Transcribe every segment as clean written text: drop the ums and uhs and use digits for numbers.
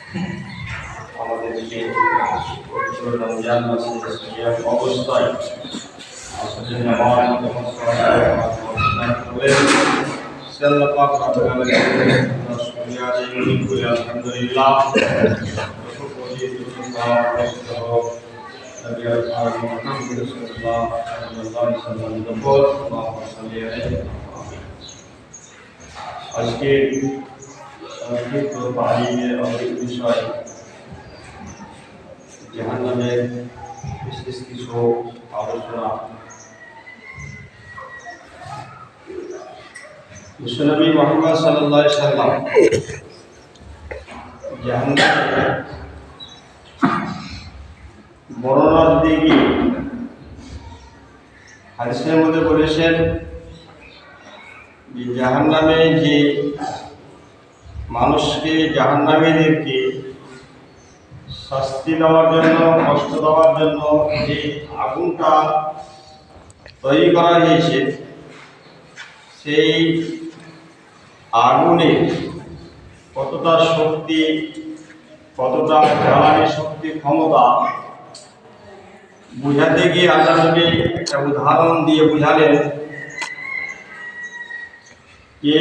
আমাদেরকে পবিত্র রমজান মাসে সিয়াম অবস্থায় আসলে নামাজ অবস্থান করলেন। আল্লাহ পাক রব্বুল আলামিন শুকরিয়া আদায় করি আলহামদুলিল্লাহ। নবী মুহাম্মদ সাল্লাল্লাহু আলাইহি ওয়াসাল্লামের উপর আল্লাহুম্মা সাল্লি আলাইহি। আজকে সংক্ষিপ্ত তালিমের অনেক বিষয় জাহান্নামের বিশেষ কিছু আলোচনা। বিশ্বনবী মুহাম্মদ সাল্লাল্লাহু আলাইহি ওয়াসাল্লাম জাহান্নামের বর্ণনা দিতে গিয়ে হাদিসের মধ্যে বলেছেন যে জাহান্নামে যে মানুষকে জাহান্নামীদেরকে শাস্তি দেওয়ার জন্য, কষ্ট দেওয়ার জন্য যে আগুনটা তৈরি করা হয়েছে, সেই আগুনে কতটা শক্তি, কতটা জ্বালানি শক্তি, ক্ষমতা বুঝাতে গিয়ে আল্লাহ নবী একটা উদাহরণ দিয়ে বুঝালেন যে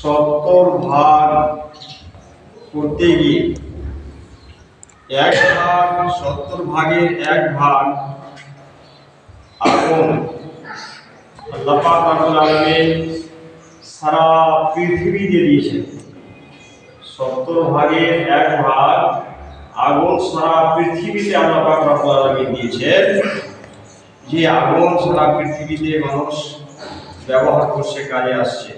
70 ভাগ করতে গিয়ে 1 ভাগ, 70 ভাগের 1 ভাগ আগুন আল্লাহ পাক রব্বুল আলামিন সারা পৃথিবীতে দিয়েছেন। 70 ভাগের 1 ভাগ আগুন সারা পৃথিবীতে আল্লাহ পাক রব্বুল আলামিন দিয়েছেন। যে আগুন সারা পৃথিবীতে মানুষ ব্যবহার করছে, কাজে আসছে,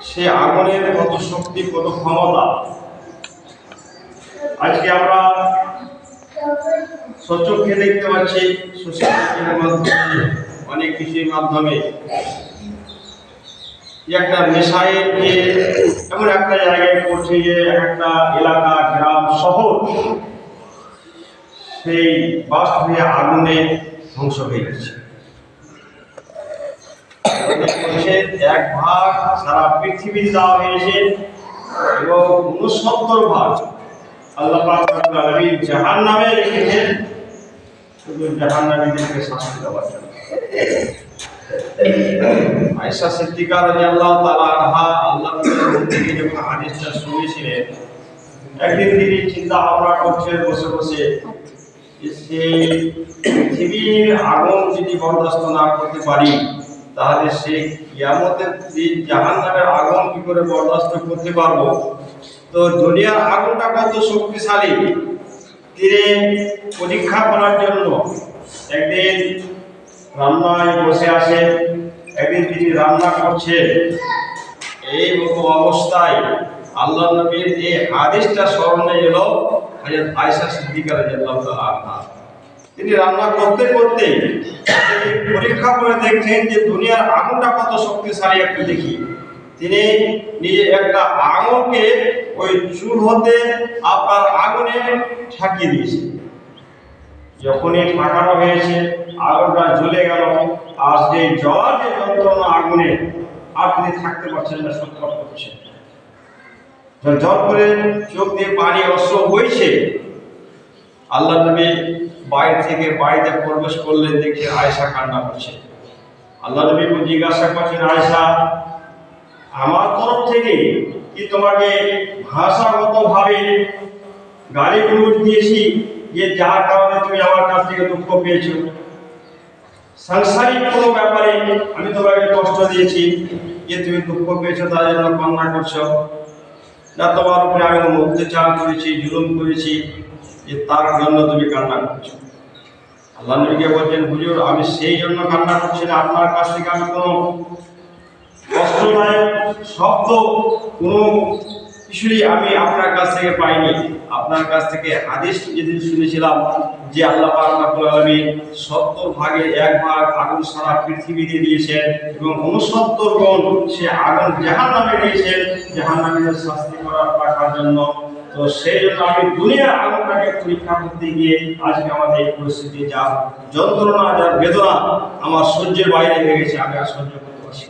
সে আগুনের কত শক্তি, কত ক্ষমতা আজকে আমরা সচক্ষে দেখতে পাচ্ছি। সোশ্যাল মিডিয়ার মাধ্যমে, অনেক কিছুর মাধ্যমে একটা মিসাইল যে এমন একটা জায়গায় পড়ছে যে একটা এলাকা, গ্রাম, শহর সেই বাস্ট হয়ে আগুনে ধ্বংস হয়ে যাচ্ছে। 1 ভাগ সারা পৃথিবীতে দেওয়া হয়েছে এবং 69 ভাগ আল্লাহ পাক রব্বুল আলামিন জাহান্নামে রেখেছেন, শুধু জাহান্নামীদেরকে শাস্তি দেওয়ার জন্য। আয়েশা সিদ্দিকা রাদিয়াল্লাহু তাআলা আনহা আল্লাহর থেকে যখন হাদিসটা শুনেছিলেন, একদিন তিনি চিন্তা ভাবনা করছেন বসে বসে, সেই পৃথিবীর আগুন যদি বরদাস্ত না করতে পারি, তাহলে সে কিয়ামতের দিন জাহান্নামের আগুন কি করে বরদাস্ত করতে পারবো? তো দুনিয়ার আগুনটা কত শক্তিশালী, তিনি পরীক্ষা করার জন্য একদিন রান্নায় বসে আসে। একদিন তিনি রান্না করছেন, এই মতো অবস্থায় আল্লাহ নবীর এই হাদিসটা স্মরণে এলো হযরত আয়েশা সিদ্দিকা রাদিয়াল্লাহু তাআলা আনহা। তিনি রান্না করতে করতে পরীক্ষা করে দেখছেন যে দুনিয়ার আগুনটা কত শক্তিশালী, একটু দেখি। তিনি নিজে একটা আগুনকে ওই চুল হতে আপনার আগুনে ঠাকিয়ে দিয়েছে। যখনই ঠাকানো হয়েছে, আগুনটা জ্বলে গেল, আর যে জ্বর, যে যন্ত্রণা আগুনে, আর তিনি থাকতে পারছেন না, ছটফট করছে। জ্বর করে চোখ দিয়ে পানি অশ্রু বইছে। আল্লাহ নবী বাইরে থেকে বাড়িতে প্রবেশ করলেন, দেখে আয়েশা কান্না করছে। আল্লাহ নবী জিজ্ঞাসা করছেন, আয়েশা, আমার তরফ থেকে কি তোমাকে ভাষাগতভাবে গালিগুলোজ দিয়েছি যে যার কারণে তুমি আমার কাছ থেকে দুঃখ পেয়েছো? সাংসারিক কোনো ব্যাপারে আমি তোমাকে কষ্ট দিয়েছি যে তুমি দুঃখ পেয়েছো, তার জন্য কান্না করছো? না তোমার উপরে আমি অত্যাচার করেছি, জুলুম করেছি যে তার জন্য তুমি কান্না করছো? আল্লাহ নবীকে বলছেন, হুজুর, আমি সেই জন্য কান্না করছি না, আপনার কাছ থেকে আমি কোনো কষ্টদায়ক শব্দ, কোনো কিছুই আমি আপনার কাছ থেকে পাইনি। আপনার কাছ থেকে হাদিস যেদিন শুনেছিলাম যে আল্লাহ পাক রব্বুল আলামিন 70 ভাগের 1 ভাগ আগুন সারা পৃথিবীতে দিয়েছেন এবং 69 গুণ সে আগুন জাহান্নামে দিয়েছেন, জাহান্নামীদের শাস্তি করার রাখার জন্য। তো সেই জন্য আমি দুনিয়ার আগুনটাকে পরীক্ষা করতে গিয়ে আজকে আমাদের এই পরিস্থিতি, যা যন্ত্রণা, যা বেদনা আমার সহ্যের বাইরে হয়ে গেছে, আমি আর সহ্য করতে পারছি।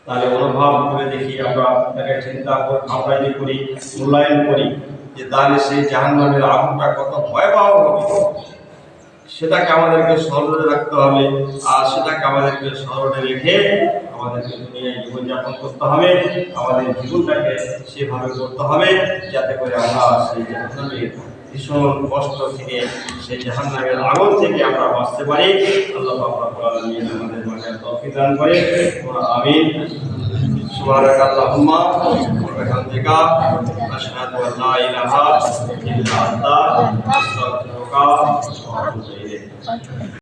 তাহলে অনুভব করে দেখি আমরা তাকে চিন্তা করে ভাবনা করি, মূল্যায়ন করি যে তাহলে সেই জাহান্নামের আগুনটা কত ভয়াবহ হবে, সেটাকে আমাদেরকে স্মরণে রাখতে হবে। আর সেটাকে আমাদেরকে স্মরণে রেখে আমাদেরকে দুনিয়ায় জীবনযাপন করতে হবে, আমাদের জীবনটাকে সেভাবে করতে হবে যাতে করে আমরা সেই জাহান্নামের ভীষণ কষ্ট থেকে, সেই জাহান্নামের আগুন থেকে আমরা বাঁচতে পারি। আল্লাহ পাক রব্বুল আলামিন আমাদের মাঝে তৌফিক দান করে। আমিন। সুবহানাকাল্লাহুম্মা ওয়া বিহামদিকা আশহাদু আল লা ইলাহা ইল্লা আনতা আস্তাগফিরুকা ওয়া আতুবু ইলাইক।